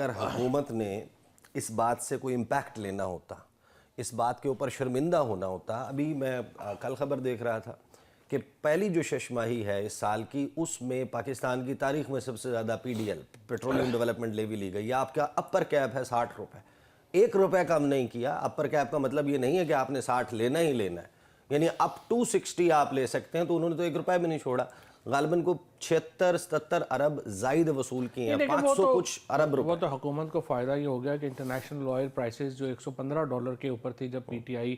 अगर हुकूमत ने इस बात से कोई इम्पैक्ट लेना होता, इस बात के ऊपर शर्मिंदा होना होता। अभी मैं कल खबर देख रहा था कि पहली जो शशमाही है इस साल की, उसमें पाकिस्तान की तारीख में सबसे ज़्यादा PDL पेट्रोलियम डेवलपमेंट लेवी ली गई। आपका अपर कैप है 60 रुपये, 1 रुपये कम नहीं किया। अपर कैप का मतलब ये नहीं है कि आपने 60 लेना ही लेना है, यानी अप टू 60 आप ले सकते हैं। तो उन्होंने तो 1 रुपये भी नहीं छोड़ा। गालिबन को 76-77 अरब जायद वसूल किए हैं, 500 कुछ अरब रुपए। वो तो हुकूमत को फ़ायदा ये हो गया कि इंटरनेशनल ऑयल प्राइसेस जो $115 के ऊपर थी जब PTI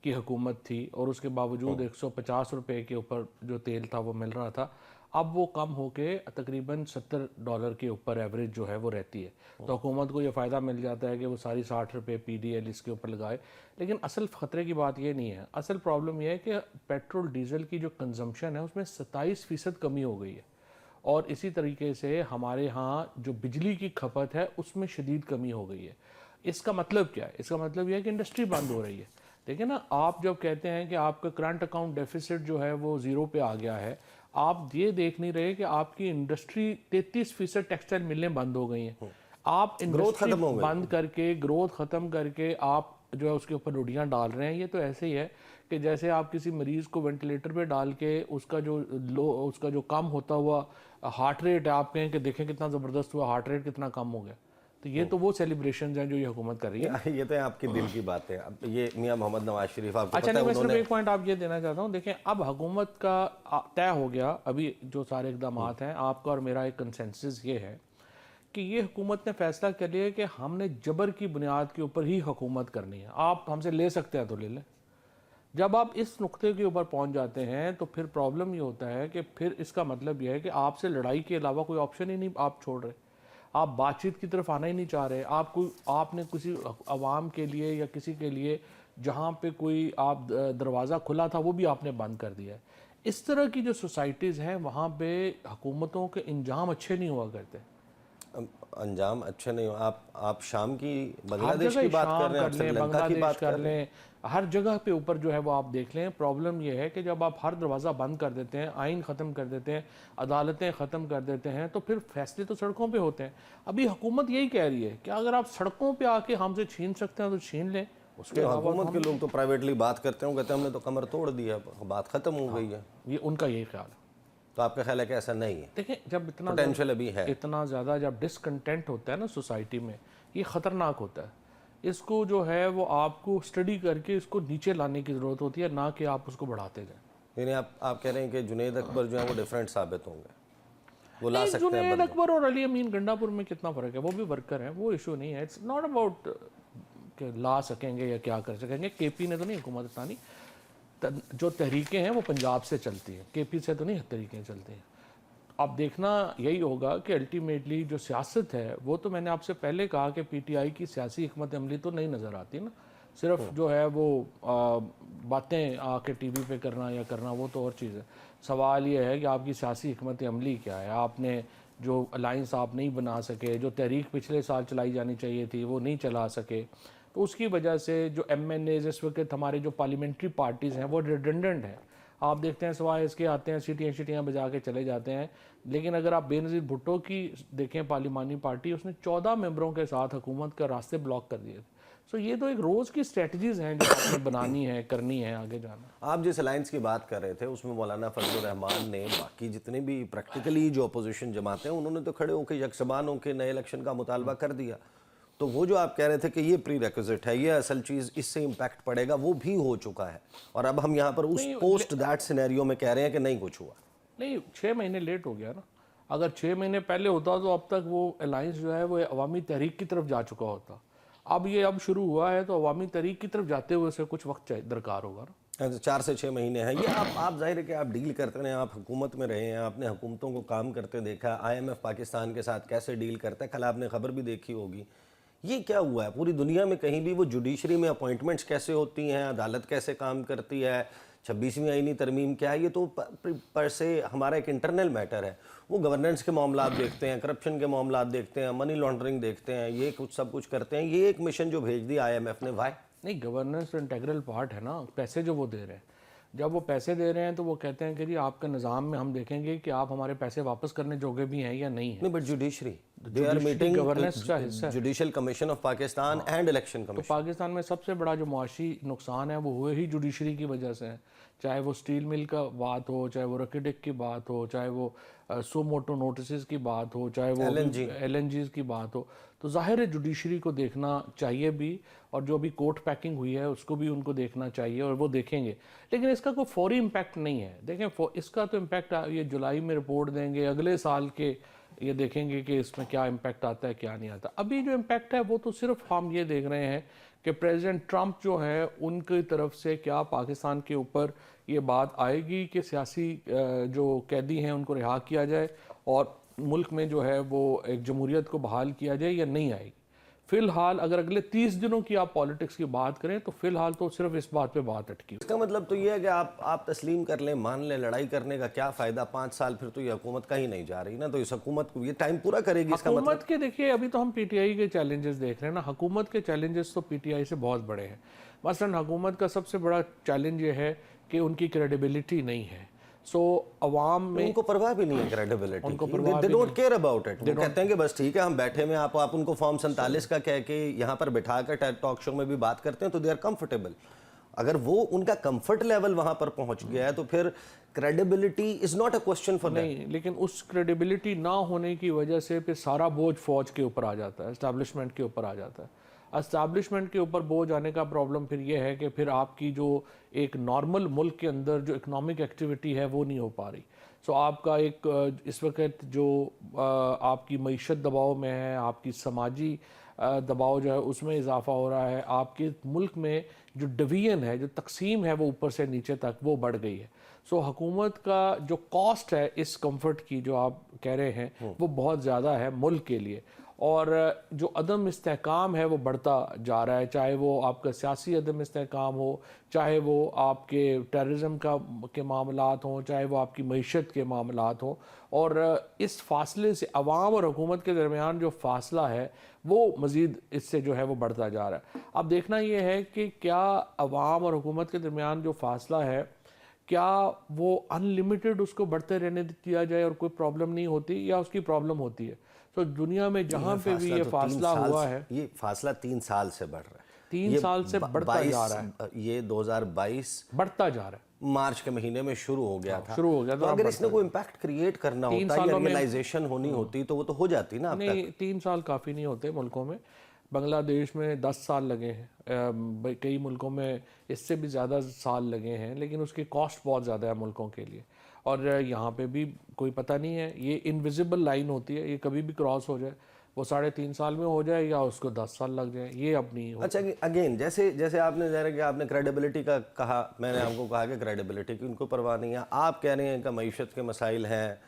की हुकूमत थी, और उसके बावजूद 150 रुपये के ऊपर जो तेल था वो मिल रहा था, अब वो कम होके तकरीबन $70 के ऊपर एवरेज जो है वो रहती है। तो हुकूमत को ये फ़ायदा मिल जाता है कि वो सारी 60 रुपये PDL इसके ऊपर लगाए। लेकिन असल ख़तरे की बात ये नहीं है, असल प्रॉब्लम यह है कि पेट्रोल डीज़ल की जो कंजम्पशन है उसमें 27% कमी हो गई है, और इसी तरीके से हमारे यहाँ जो बिजली की खपत है उसमें शदीद कमी हो गई है। इसका मतलब क्या है? इसका मतलब यह है कि इंडस्ट्री बंद हो रही है। देखिए ना, आप जब कहते हैं कि आपका करंट अकाउंट डेफिसिट जो है वो 0 पे आ गया है, आप ये देख नहीं रहे कि आपकी इंडस्ट्री 33% टेक्सटाइल मिलें बंद हो गई हैं। आप इंडस्ट्री बंद करके, ग्रोथ ख़त्म करके आप जो है उसके ऊपर रोटियां डाल रहे हैं। ये तो ऐसे ही है कि जैसे आप किसी मरीज़ को वेंटिलेटर पे डाल के उसका जो कम होता हुआ हार्ट रेट है, आप कहें कि देखें कितना ज़बरदस्त हुआ, हार्ट रेट कितना कम हो गया। तो ये तो वो सेलिब्रेशन हैं जो ये हुकूमत कर रही है। ये तो आपके दिल की बात है। अब ये मियां मोहम्मद नवाज शरीफ, आपको अच्छा पता नहीं, है मैं सिर्फ एक पॉइंट आप ये देना चाहता हूँ। देखें, अब हुकूमत का तय हो गया, अभी जो सारे इकदाम हैं, आपका और मेरा एक कंसेंसस ये है कि ये हुकूमत ने फैसला कर लिया कि हमने जबर की बुनियाद के ऊपर ही हुकूमत करनी है। आप हमसे ले सकते हैं तो ले लें। जब आप इस नुक्ते के ऊपर पहुंच जाते हैं तो फिर प्रॉब्लम ये होता है कि फिर इसका मतलब यह है कि आपसे लड़ाई के अलावा कोई ऑप्शन ही नहीं आप छोड़ रहे, आप बातचीत की तरफ आना ही नहीं चाह रहे। आपने किसी अवाम के लिए या किसी के लिए जहाँ पे कोई आप दरवाज़ा खुला था वो भी आपने बंद कर दिया है। इस तरह की जो सोसाइटीज़ हैं वहाँ पे हुकूमतों के इंजाम अच्छे नहीं हुआ करते। अंजाम अच्छे नहीं हो। आप शाम की, हर बांग्लादेश जगह की बात शाम कर रहे हैं, कर आप लें, श्रीलंका की बांग्लादेश बात कर कर रहे हैं। लें, हर जगह पे ऊपर जो है वो आप देख लें। प्रॉब्लम यह है कि जब आप हर दरवाज़ा बंद कर देते हैं, आइन ख़त्म कर देते हैं, अदालतें ख़त्म कर देते हैं, तो फिर फैसले तो सड़कों पे होते हैं। अभी हुकूमत यही कह रही है कि अगर आप सड़कों पे आके हमसे छीन सकते हैं तो छीन लें। उसके हुकूमत के लोग तो प्राइवेटली बात करते हैं, कहते हैं हमने तो कमर तोड़ दी है, बात ख़त्म हो गई है। ये उनका यही ख्याल है। तो आपका ख्याल है कि ऐसा नहीं है? देखिए, जब पोटेंशियल अभी है, इतना ज़्यादा जब डिसकंटेंट होता है ना सोसाइटी में, ये ख़तरनाक होता है। इसको जो है वो आपको स्टडी करके इसको नीचे लाने की ज़रूरत होती है, ना कि आप उसको बढ़ाते जाएं। यानी आप कह रहे हैं कि जुनैद अकबर जो है वो डिफरेंट साबित होंगे, वो ला सकते हैं जुनैद बंदे। अकबर और अली अमीन गंडापुर में कितना फ़र्क है? वो भी वर्कर हैं, वो इशू नहीं है। इट्स नॉट अबाउट कि ला सकेंगे या क्या कर सकेंगे। KP ने तो नहीं हुकूमत इस्लामी, जो तहरीकें हैं वो पंजाब से चलती हैं, KP से तो नहीं तहरीकें चलती हैं। अब देखना यही होगा कि अल्टीमेटली जो सियासत है वो तो मैंने आपसे पहले कहा कि PTI की सियासी हिकमत अमली तो नहीं नज़र आती ना। सिर्फ जो है वो बातें आके TV पे करना या करना, वो तो और चीज़ है। सवाल ये है कि आपकी सियासी हिकमत अमली क्या है। आपने जो अलाइंस आप नहीं बना सके, जो तहरीक पिछले साल चलाई जानी चाहिए थी वो नहीं चला सके, तो उसकी वजह से जो MNAs इस वक्त हमारे जो पार्लियामेंट्री पार्टीज़ हैं वो रिडंडेंट हैं। आप देखते हैं सिवाय इसके आते हैं, सीटियाँ बजा के चले जाते हैं। लेकिन अगर आप बेनज़ीर भुट्टो की देखें पार्लिमानी पार्टी, उसने 14 मेंबरों के साथ हुकूमत का रास्ते ब्लॉक कर दिए थे। सो ये तो एक रोज़ की स्ट्रेटजीज़ हैं जो आपने बनानी है, करनी है, आगे जाना। आप जिस अलायंस की बात कर रहे थे उसमें मौलाना फजलुर रहमान ने, बाकी जितने भी प्रैक्टिकली जो अपोजिशन जमाते हैं, उन्होंने तो खड़े होकर यकसबान होकर नए इलेक्शन का मुतालबा कर दिया। तो वो जो आप कह रहे थे कि ये प्री रिक्विजिट है, ये असल चीज़, इससे इम्पैक्ट पड़ेगा, वो भी हो चुका है। और अब हम यहाँ पर उस पोस्ट दैट सिनेरियो में कह रहे हैं कि नहीं कुछ हुआ। नहीं, 6 महीने लेट हो गया ना। अगर 6 महीने पहले होता तो अब तक वो अलायंस जो है वो अवामी तहरीक की तरफ जा चुका होता। अब शुरू हुआ है तो अवामी तहरीक की तरफ जाते हुए से कुछ वक्त दरकार होगा ना। 4 से 6 महीने हैं ये। आप जाहिर है कि आप डील करते रहे, आप हुकूमत में रहे हैं, आपने हुकूमतों को काम करते देखा। IMF पाकिस्तान के साथ कैसे डील करता है, कल आपने खबर भी देखी होगी। ये क्या हुआ है पूरी दुनिया में? कहीं भी वो जुडिशरी में अपॉइंटमेंट्स कैसे होती हैं, अदालत कैसे काम करती है, 26वीं आईनी तरमीम क्या है, ये तो पर से हमारा एक इंटरनल मैटर है। वो गवर्नेंस के मामला देखते हैं, करप्शन के मामला देखते हैं, मनी लॉन्ड्रिंग देखते हैं, ये कुछ सब कुछ करते हैं। ये एक मिशन जो भेज दिया IMF ने, वाई? नहीं, गवर्नेंस तो इंटेग्रल पार्ट है ना। पैसे जो वो दे रहे हैं, जब वो पैसे दे रहे हैं तो वो कहते हैं कि जी आपका निज़ाम में हम देखेंगे कि आप हमारे पैसे वापस करने जोगे भी हैं या नहीं है। नहीं, but judiciary they are meeting governance का हिस्सा है। Judicial commission of Pakistan and election तो कमीशन। पाकिस्तान में सबसे बड़ा जो मुआशी नुकसान है वो हुए ही जुडिशरी की वजह से है, चाहे वो स्टील मिल का बात हो, चाहे वो रकीडिक की बात हो, चाहे वो सो मोटो नोटिस की बात हो, चाहे वो LNGs की बात हो। तो जाहिर है जुडिशरी को देखना चाहिए भी, और जो अभी कोर्ट पैकिंग हुई है उसको भी उनको देखना चाहिए, और वो देखेंगे। लेकिन इसका कोई फौरी इम्पैक्ट नहीं है। देखें, इसका तो इम्पैक्ट ये जुलाई में रिपोर्ट देंगे, अगले साल के ये देखेंगे कि इसमें क्या इम्पैक्ट आता है क्या नहीं आता। अभी जो इम्पैक्ट है वो तो सिर्फ हम ये देख रहे हैं कि प्रेसिडेंट ट्रंप जो है उनकी तरफ से क्या पाकिस्तान के ऊपर ये बात आएगी कि सियासी जो कैदी हैं उनको रिहा किया जाए और मुल्क में जो है वो एक जमहूरियत को बहाल किया जाए, या नहीं आएगी। फिलहाल अगर अगले 30 दिनों की आप पॉलिटिक्स की बात करें तो फिलहाल तो सिर्फ इस बात पे बात अटकी। इसका मतलब तो ये है कि आप तस्लीम कर लें, मान लें, लड़ाई करने का क्या फ़ायदा, 5 साल फिर तो ये हुकूमत कहीं नहीं जा रही ना, तो इस हुकूमत को ये टाइम पूरा करेगी। इसका मतलब हुकूमत के देखिए, अभी तो हम PTI के चैलेंजेस देख रहे हैं ना, हुकूमत के चैलेंजेस तो PTI से बहुत बड़े हैं। मसलन हुकूमत का सबसे बड़ा चैलेंज ये है कि उनकी क्रेडिबिलिटी नहीं है। सो अवाम में उनको परवाह भी नहीं है क्रेडिबिलिटी, उनको they don't care about it. वो कहते हैं कि बस ठीक है, हम बैठे में आप उनको फॉर्म 47 का कह के यहाँ पर बिठा कर टॉक शो में भी बात करते हैं तो दे आर कंफर्टेबल। अगर वो उनका कंफर्ट लेवल वहां पर पहुंच गया है तो फिर credibility is not a question for नहीं, लेकिन उस क्रेडिबिलिटी ना होने की वजह से फिर सारा बोझ फौज के ऊपर आ जाता है, एस्टैब्लिशमेंट के ऊपर आ जाता है। एस्टैब्लिशमेंट के ऊपर बोझ आने का प्रॉब्लम फिर ये है कि फिर आपकी जो एक नॉर्मल मुल्क के अंदर जो इकोनॉमिक एक्टिविटी है वो नहीं हो पा रही। सो आपका एक इस वक्त जो आपकी मईशत दबाव में है, आपकी समाजी दबाव जो है उसमें इजाफा हो रहा है, आपके मुल्क में जो डिवीजन है, जो तकसीम है वो ऊपर से नीचे तक वो बढ़ गई है। सो हुकूमत का जो कॉस्ट है इस कंफर्ट की जो आप कह रहे हैं वो बहुत ज़्यादा है मुल्क के लिए, और जो अदम इस्तेहकाम है वो बढ़ता जा रहा है, चाहे वो आपका सियासी अदम इस्तेहकाम हो, चाहे वो आपके टेररिज्म के मामलात हों, चाहे वो आपकी मईशत के मामलात हों। और इस फासले से अवाम और हुकूमत के दरमियान जो फासला है वो मज़ीद इससे जो है वो बढ़ता जा रहा है। अब देखना ये है कि क्या अवाम और हुकूमत के दरमियान जो फासला है क्या वो अनलिमिटेड उसको बढ़ते रहने दिया जाए और कोई प्रॉब्लम नहीं होती, या उसकी प्रॉब्लम होती है। तो दुनिया में जहाँ पे भी ये फासला हुआ है, ये फासला 3 साल से बढ़ रहा है, 3 साल से बढ़ता जा रहा है। ये 2022 बढ़ता जा रहा है, मार्च के महीने में शुरू हो गया था। तो अगर इसने कोई इम्पैक्ट क्रिएट करना होता या रियलाइजेशन होनी होती तो वो तो हो जाती ना। अब नहीं, 3 साल काफ़ी नहीं होते मुल्कों में। बांग्लादेश में 10 साल लगे हैं, कई मुल्कों में इससे भी ज़्यादा साल लगे हैं, लेकिन उसकी कॉस्ट बहुत ज़्यादा है मुल्कों के लिए। और यहाँ पे भी कोई पता नहीं है, ये इनविजिबल लाइन होती है, ये कभी भी क्रॉस हो जाए, वो 3.5 साल में हो जाए या उसको 10 साल लग जाए, ये अपनी। अच्छा, अगेन जैसे आपने ज़रा कि आपने क्रेडिबिलिटी का कहा, मैंने आपको कहा कि क्रेडिबिलिटी की उनको परवाह नहीं है। आप कह रहे हैं कि मईशत के मसाइल हैं,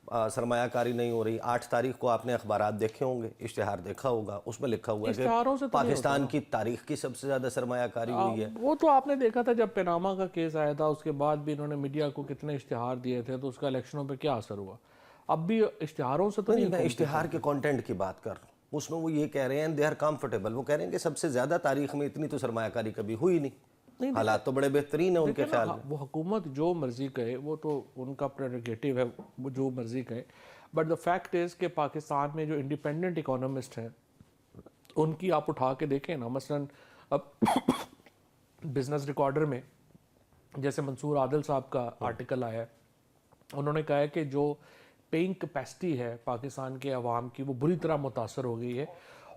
सरमायाकारी नहीं हो रही। 8 तारीख को आपने अखबारात देखे होंगे, इश्तिहार देखा होगा, उसमें लिखा हुआ है कि पाकिस्तान की तारीख की सबसे ज़्यादा सरमायाकारी हुई है। वो तो आपने देखा था जब पनामा का केस आया था, उसके बाद भी इन्होंने मीडिया को कितने इश्तिहार दिए थे, तो उसका इलेक्शनों पे क्या असर हुआ। अब भी इश्तिहारों से तो नहीं, मैं इश्तिहार के कंटेंट की बात कर रहा हूँ। उसमें वो ये कह रहे हैं दे आर कंफर्टेबल, वो कह रहे हैं कि सबसे ज़्यादा तारीख में इतनी तो सरमायाकारी कभी हुई नहीं, हालात तो बड़े बेहतरीन है उनके ख्याल में। वो हुकूमत जो मर्जी कहे, वो तो उनका प्रेरोगेटिव है, वो जो मर्जी कहे। बट द फैक्ट इज़ कि पाकिस्तान में जो इंडिपेंडेंट इकोनॉमिस्ट हैं उनकी आप उठा के देखें ना, मसलन अब बिजनेस रिकॉर्डर में जैसे मंसूर आदिल साहब का आर्टिकल आया है, उन्होंने कहा है कि जो पेइंग कैपेसिटी है पाकिस्तान के अवाम की वो बुरी तरह मुतासर हो गई है,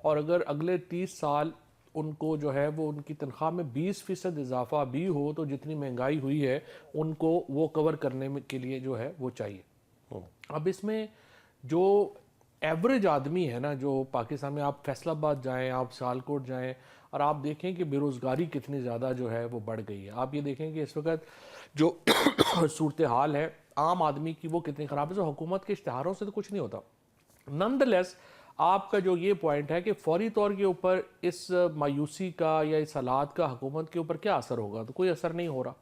और अगर अगले 30 साल उनको जो है वो उनकी तनख्वाह में 20% इजाफा भी हो तो जितनी महंगाई हुई है उनको वो कवर करने के लिए जो है वो चाहिए। अब इसमें जो एवरेज आदमी है ना, जो पाकिस्तान में, आप फैसलाबाद जाएं, आप सियालकोट जाएं, और आप देखें कि बेरोज़गारी कितनी ज़्यादा जो है वो बढ़ गई है। आप ये देखें कि इस वक्त जो सूरत हाल है आम आदमी की वो कितनी ख़राब है। तो हुकूमत के इश्तिहारों से तो कुछ नहीं होता। नॉनदलेस आपका जो ये पॉइंट है कि फौरी तौर के ऊपर इस मायूसी का या इस हालात का हुकूमत के ऊपर क्या असर होगा, तो कोई असर नहीं हो रहा।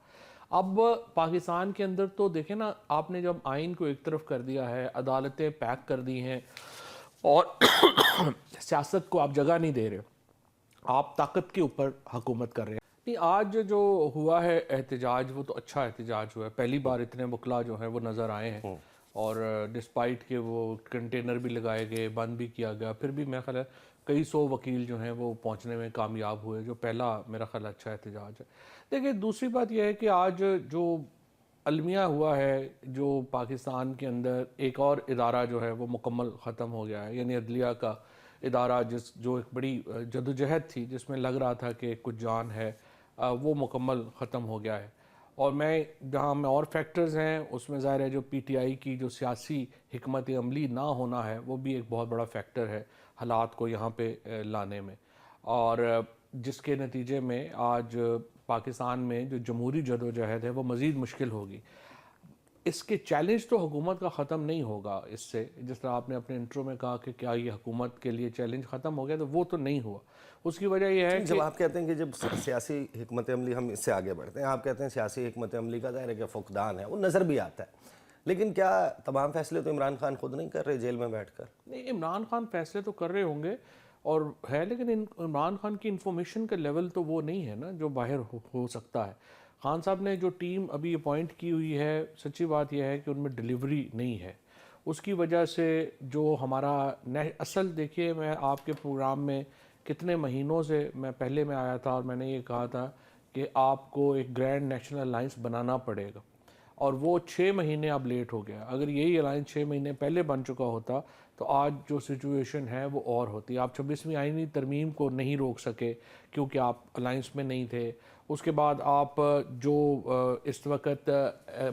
अब पाकिस्तान के अंदर तो देखें ना, आपने जब आइन को एक तरफ कर दिया है, अदालतें पैक कर दी हैं और सियासत को आप जगह नहीं दे रहे, आप ताकत के ऊपर हुकूमत कर रहे हैं। नहीं, आज जो हुआ है एहतजाज वो तो अच्छा एहतजाज हुआ है, पहली बार इतने वकला जो हैं वो नज़र आए हैं, और डिस्पाइट के वो कंटेनर भी लगाए गए, बंद भी किया गया, फिर भी मेरा ख्याल है कई सौ वकील जो हैं वो पहुंचने में कामयाब हुए, जो पहला मेरा ख्याल अच्छा एहतजाज है। देखिए दूसरी बात यह है कि आज जो अलमिया हुआ है, जो पाकिस्तान के अंदर एक और इदारा जो है वो मुकम्मल ख़त्म हो गया है, यानी अदलिया का इदारा जो एक बड़ी जदोजहद थी जिसमें लग रहा था कि कुछ जान है, वो मुकम्मल ख़त्म हो गया है। और मैं जहाँ में और फैक्टर्स हैं उसमें ज़ाहिर है जो पीटीआई की जो सियासी हिकमत अमली ना होना है वो भी एक बहुत बड़ा फैक्टर है हालात को यहाँ पे लाने में, और जिसके नतीजे में आज पाकिस्तान में जो जमहूरी जदोजहद है वो मज़ीद मुश्किल होगी। इसके चैलेंज तो हुकूमत का ख़त्म नहीं होगा इससे, जिस तरह आपने अपने इंट्रो में कहा कि क्या ये हुकूमत के लिए चैलेंज ख़त्म हो गया, तो वो तो नहीं हुआ। उसकी वजह यह है जब कि आप कहते हैं कि जब सियासी हिकमत अमली, हम इससे आगे बढ़ते हैं, आप कहते हैं सियासी हिकमत अमली का ज़ाहिर है कि फुकदान है, वो नज़र भी आता है, लेकिन क्या तमाम फैसले तो इमरान खान खुद नहीं कर रहे जेल में बैठकर? नहीं, इमरान खान फैसले तो कर रहे होंगे और है, लेकिन इमरान खान की इंफॉर्मेशन का लेवल तो वो नहीं है ना जो बाहर हो सकता है। खान साहब ने जो टीम अभी अपॉइंट की हुई है, सच्ची बात यह है कि उनमें डिलीवरी नहीं है। उसकी वजह से जो हमारा असल, देखिए मैं आपके प्रोग्राम में कितने महीनों से मैं पहले में आया था और मैंने ये कहा था कि आपको एक ग्रैंड नेशनल अलायंस बनाना पड़ेगा, और वो 6 महीने अब लेट हो गया। अगर यही अलायंस 6 महीने पहले बन चुका होता तो आज जो सिचुएशन है वो और होती। आप 26वीं आईनी तरमीम को नहीं रोक सके क्योंकि आप अलायंस में नहीं थे। उसके बाद आप जो इस वक्त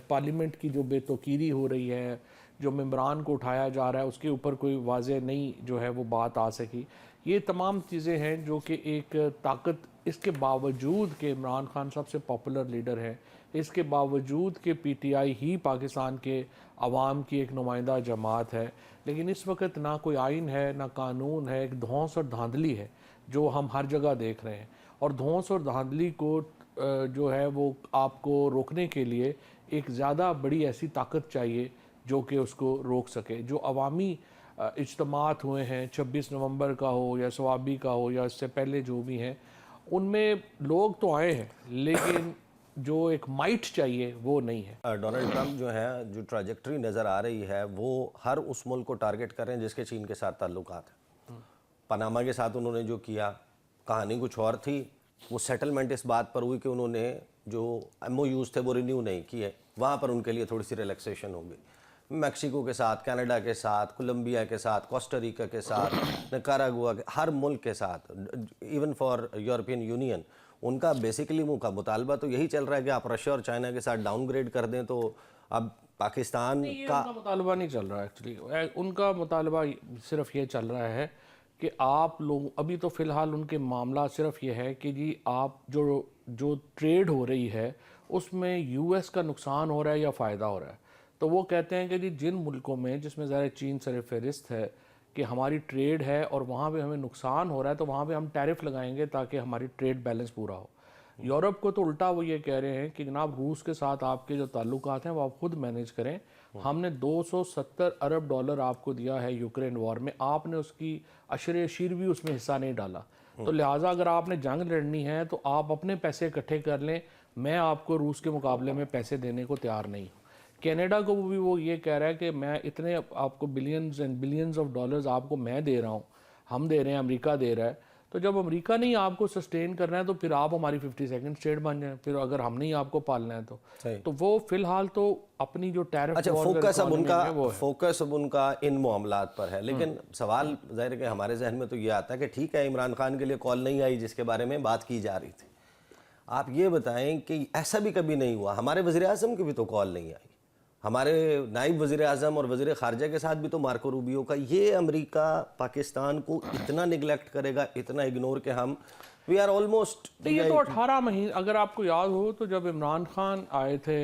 पार्लियामेंट की जो बेतौकीरी हो रही है, जो मेंबरान को उठाया जा रहा है, उसके ऊपर कोई वाज़ेह नहीं जो है वो बात आ सकी। ये तमाम चीज़ें हैं जो कि एक ताकत, इसके बावजूद कि इमरान खान सबसे पॉपुलर लीडर है, इसके बावजूद कि पीटीआई ही पाकिस्तान के अवाम की एक नुमाइंदा जमात है, लेकिन इस वक्त ना कोई आइन है ना कानून है, एक धौंस और धांधली है जो हम हर जगह देख रहे हैं। और धौंस और धांधली को जो है वो आपको रोकने के लिए एक ज़्यादा बड़ी ऐसी ताकत चाहिए जो कि उसको रोक सके। जो अवामी इज्तमात हुए हैं, 26 नवंबर का हो या सवाबी का हो या इससे पहले जो भी हैं, उनमें लोग तो आए हैं लेकिन जो एक माइट चाहिए वो नहीं है। डोनाल्ड ट्रंप जो है, जो ट्राजेक्टरी नज़र आ रही है वो हर उस मुल्क को टारगेट कर रहे हैं जिसके चीन के साथ ताल्लुकात हैं। पनामा के साथ उन्होंने जो किया, कहानी कुछ और थी। वो सेटलमेंट इस बात पर हुई कि उन्होंने जो MOUs थे वो रिन्यू नहीं किए, वहाँ पर उनके लिए थोड़ी सी रिलैक्सेशन हो गई। मैक्सिको के साथ, कनाडा के साथ, कोलंबिया के साथ, कोस्टारिका के साथ, निकारागुआ के, हर मुल्क के साथ, इवन फॉर यूरोपियन यूनियन, उनका बेसिकली उनका मुतालबा तो यही चल रहा है कि आप रशिया और चाइना के साथ डाउनग्रेड कर दें। तो अब पाकिस्तान का उनका मुतालबा नहीं चल रहा है एक्चुअली। उनका मुतालबा सिर्फ ये चल रहा है कि आप लोग, अभी तो फ़िलहाल उनके मामला सिर्फ ये है कि जी आप जो ट्रेड हो रही है उसमें US का नुकसान हो रहा है या फ़ायदा हो रहा है। तो वो कहते हैं कि जी जिन मुल्कों में, जिसमें ज़रा चीन सरफ़हरिस्त है, कि हमारी ट्रेड है और वहाँ पे हमें नुकसान हो रहा है तो वहाँ पे हम टैरिफ लगाएंगे ताकि हमारी ट्रेड बैलेंस पूरा हो। यूरोप को तो उल्टा वो ये कह रहे हैं कि जनाब रूस के साथ आपके जो ताल्लुकात हैं वो आप खुद मैनेज करें। हमने 270 अरब डॉलर आपको दिया है यूक्रेन वॉर में, आपने उसकी अशर अशीर भी उसमें हिस्सा नहीं डाला। तो लिहाजा अगर आपने जंग लड़नी है तो आप अपने पैसे इकट्ठे कर लें, मैं आपको रूस के मुकाबले में पैसे देने को तैयार नहीं हूँ। कनाडा को भी वो ये कह रहा है कि मैं इतने आपको billions and billions of dollars आपको मैं दे रहा हूँ, हम दे रहे हैं, अमेरिका दे रहा है। तो जब अमेरिका नहीं आपको सस्टेन करना है तो फिर आप हमारी 52nd स्टेट बन जाए, फिर अगर हम नहीं आपको पालना है तो वो फिलहाल तो अपनी जो टैरिफ, अच्छा, फोकस अब उनका इन मामलात पर है। लेकिन सवाल जाहिर है कि हमारे जहन में तो ये आता है कि ठीक है, इमरान खान के लिए कॉल नहीं आई जिसके बारे में बात की जा रही थी। आप ये बताएं कि ऐसा भी कभी नहीं हुआ, हमारे वज़ीर आज़म की भी तो कॉल नहीं आई, हमारे नायब वज़ीर आज़म और वज़ीर ख़ारजा के साथ भी तो मार्को रूबियो का, ये अमेरिका पाकिस्तान को इतना निगलेक्ट करेगा, इतना इग्नोर कि हम वी आर ऑलमोस्ट। ये तो 18 महीने, अगर आपको याद हो तो जब इमरान खान आए थे,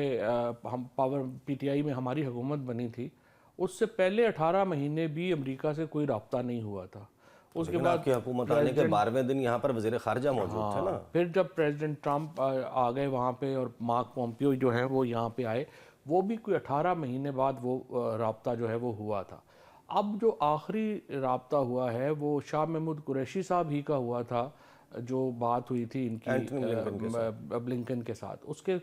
हम पावर PTI में हमारी हुकूमत बनी थी, उससे पहले 18 महीने भी अमेरिका से कोई रब्ता नहीं हुआ था। उसके बाद आपकी हुकूमत आने के 12वें दिन यहाँ पर वज़ीर ख़ारजा मौजूद थे ना। फिर जब प्रेसिडेंट ट्रंप आ गए वहाँ पे और मार्क पोम्पियो जो है वो यहाँ पे आए, वो भी कोई 18 महीने बाद वो राब्ता जो है वो हुआ था। अब जो आखिरी राब्ता हुआ है वो शाह महमूद कुरैशी साहब ही का हुआ था, जो बात हुई थी इनकी ब्लिंकन के साथ, उसके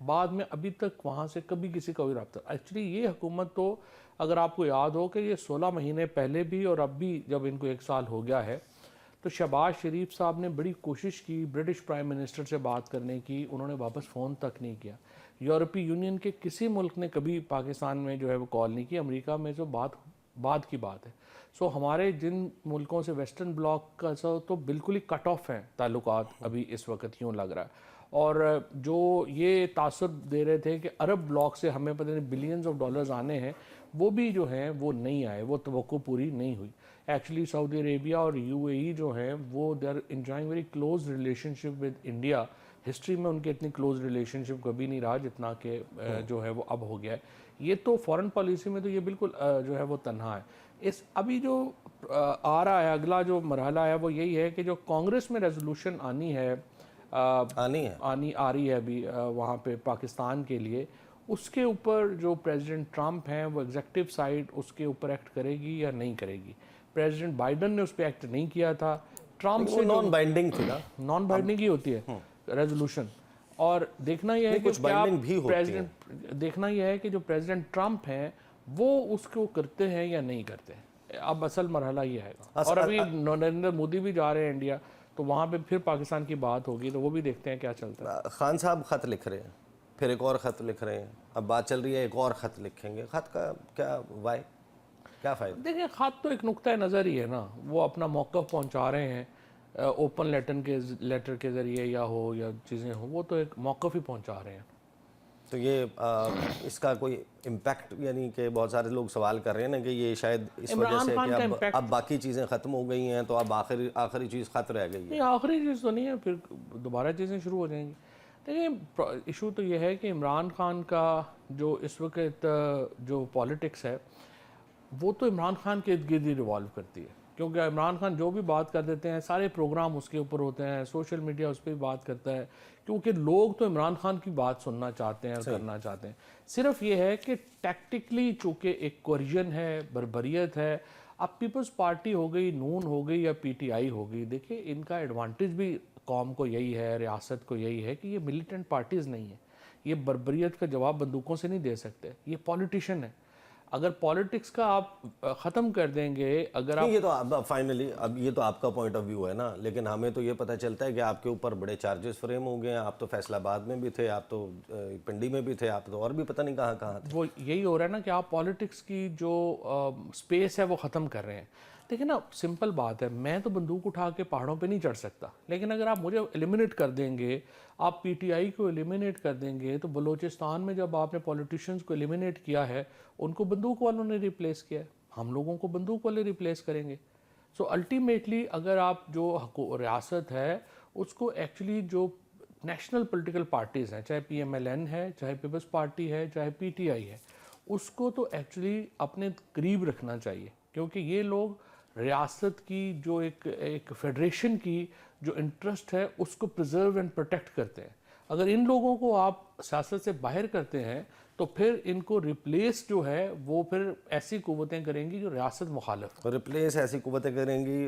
बाद में अभी तक वहाँ से कभी किसी का भी रब्ता। एक्चुअली ये हुकूमत तो, अगर आपको याद हो कि ये 16 महीने पहले भी और अब भी जब इनको 1 साल हो गया है, तो शहबाज शरीफ साहब ने बड़ी कोशिश की ब्रिटिश प्राइम मिनिस्टर से बात करने की, उन्होंने वापस फ़ोन तक नहीं किया। यूरोपीय यूनियन के किसी मुल्क ने कभी पाकिस्तान में जो है वो कॉल नहीं की। अमेरिका में जो बात की बात है। सो हमारे जिन मुल्कों से वेस्टर्न ब्लॉक का तो बिल्कुल ही कट ऑफ हैं ताल्लुकात अभी इस वक्त, यूँ लग रहा है। और जो ये तासुर दे रहे थे कि अरब ब्लॉक से हमें पता नहीं बिलियंस ऑफ डॉलर्स आने हैं, वो भी जो हैं वो नहीं आए, वो तवक्को पूरी नहीं हुई। एक्चुअली सऊदी अरेबिया और यूएई जो हैं वो they are enjoying very close relationship with India. History में उनके इतनी क्लोज रिलेशनशिप कभी नहीं रहा जितना कि जो है वो अब हो गया है। ये तो फॉरेन पॉलिसी में तो ये बिल्कुल जो है वो तन्हा है। इस अभी जो आ रहा है अगला जो मरहला है वो यही है कि जो कांग्रेस में रेजोल्यूशन आनी है, आ रही है अभी वहाँ पे पाकिस्तान के लिए, उसके ऊपर जो प्रेसिडेंट ट्रंप हैं वो एग्जेक्टिव साइड उसके ऊपर एक्ट करेगी या नहीं करेगी। प्रेसिडेंट बाइडन ने उस पर एक्ट नहीं किया था। ट्रंप से नॉन बाइंडिंग थी ना, नॉन बाइंडिंग ही होती है रेजोल्यूशन। और देखना यह है कि देखना यह है कि जो प्रेसिडेंट ट्रंप हैं वो उसको करते हैं या नहीं करते हैं। अब असल मरहला ये है। और अभी नरेंद्र मोदी भी जा रहे हैं इंडिया, तो वहाँ पे फिर पाकिस्तान की बात होगी, तो वो भी देखते हैं क्या चलता है। खान साहब खत लिख रहे हैं, फिर एक और ख़त लिख रहे हैं, अब बात चल रही है एक और ख़त लिखेंगे। ख़त का क्या वाई, क्या फ़ायदा? देखिए, ख़त तो एक नुक्ता नज़र ही है ना, वो अपना मौक़िफ़ पहुंचा रहे हैं ओपन लेटर के ज़रिए या हो या चीज़ें हो, वो तो एक मौक़िफ़ ही पहुंचा रहे हैं। तो ये इसका कोई इम्पैक्ट, यानी कि बहुत सारे लोग सवाल कर रहे हैं ना कि ये शायद इस वजह से कि अब बाकी चीज़ें ख़त्म हो गई हैं तो अब आखिरी चीज़ ख़त रह गई है। नहीं, आखिरी चीज़ तो नहीं है, फिर दोबारा चीज़ें शुरू हो जाएंगी। देखिए, इशू तो ये है कि इमरान खान का जो इस वक्त जो पॉलिटिक्स है वो तो इमरान खान के इर्द गिर्द ही रिवॉल्व करती है, क्योंकि इमरान खान जो भी बात कर देते हैं सारे प्रोग्राम उसके ऊपर होते हैं, सोशल मीडिया उस पर भी बात करता है, क्योंकि लोग तो इमरान खान की बात सुनना चाहते हैं और करना चाहते हैं। सिर्फ ये है कि टैक्टिकली चूँकि एक कोरिजन है, बर्बरियत है। अब पीपल्स पार्टी हो गई, नून हो गई या पीटीआई हो गई, देखिए इनका एडवांटेज भी कौम को यही है, रियासत को यही है कि ये मिलिटेंट पार्टीज़ नहीं है। ये बर्बरियत का जवाब बंदूकों से नहीं दे सकते, ये पॉलिटिशियन है। अगर पॉलिटिक्स का आप ख़त्म कर देंगे, अगर आप ये तो अब फाइनली अब ये तो आपका पॉइंट ऑफ व्यू है ना, लेकिन हमें तो ये पता चलता है कि आपके ऊपर बड़े चार्जेस फ्रेम हो गए हैं। आप तो फैसलाबाद में भी थे, आप तो पिंडी में भी थे, आप तो और भी पता नहीं कहाँ कहाँ थे। वो यही हो रहा है ना कि आप पॉलिटिक्स की जो स्पेस है वो ख़त्म कर रहे हैं। देखिए ना, सिंपल बात है, मैं तो बंदूक उठा के पहाड़ों पे नहीं चढ़ सकता, लेकिन अगर आप मुझे एलिमिनेट कर देंगे, आप पीटीआई को एलिमिनेट कर देंगे, तो बलूचिस्तान में जब आपने पॉलिटिशियंस को एलिमिनेट किया है, उनको बंदूक वालों ने रिप्लेस किया है, हम लोगों को बंदूक वाले रिप्लेस करेंगे। सो अल्टीमेटली अगर आप जो रियासत है उसको एक्चुअली जो नेशनल पॉलिटिकल पार्टीज़ हैं, चाहे पीएमएलएन है, चाहे पीपल्स पार्टी है, चाहे पीटीआई है, उसको तो एक्चुअली अपने करीब रखना चाहिए, क्योंकि ये लोग रियासत की जो एक फेडरेशन की जो इंटरेस्ट है उसको प्रिजर्व एंड प्रोटेक्ट करते हैं। अगर इन लोगों को आप सियासत से बाहर करते हैं तो फिर इनको रिप्लेस जो है वो फिर ऐसी कुव्वतें करेंगी जो रियासत मुखालिफ। रिप्लेस ऐसी कुव्वतें करेंगी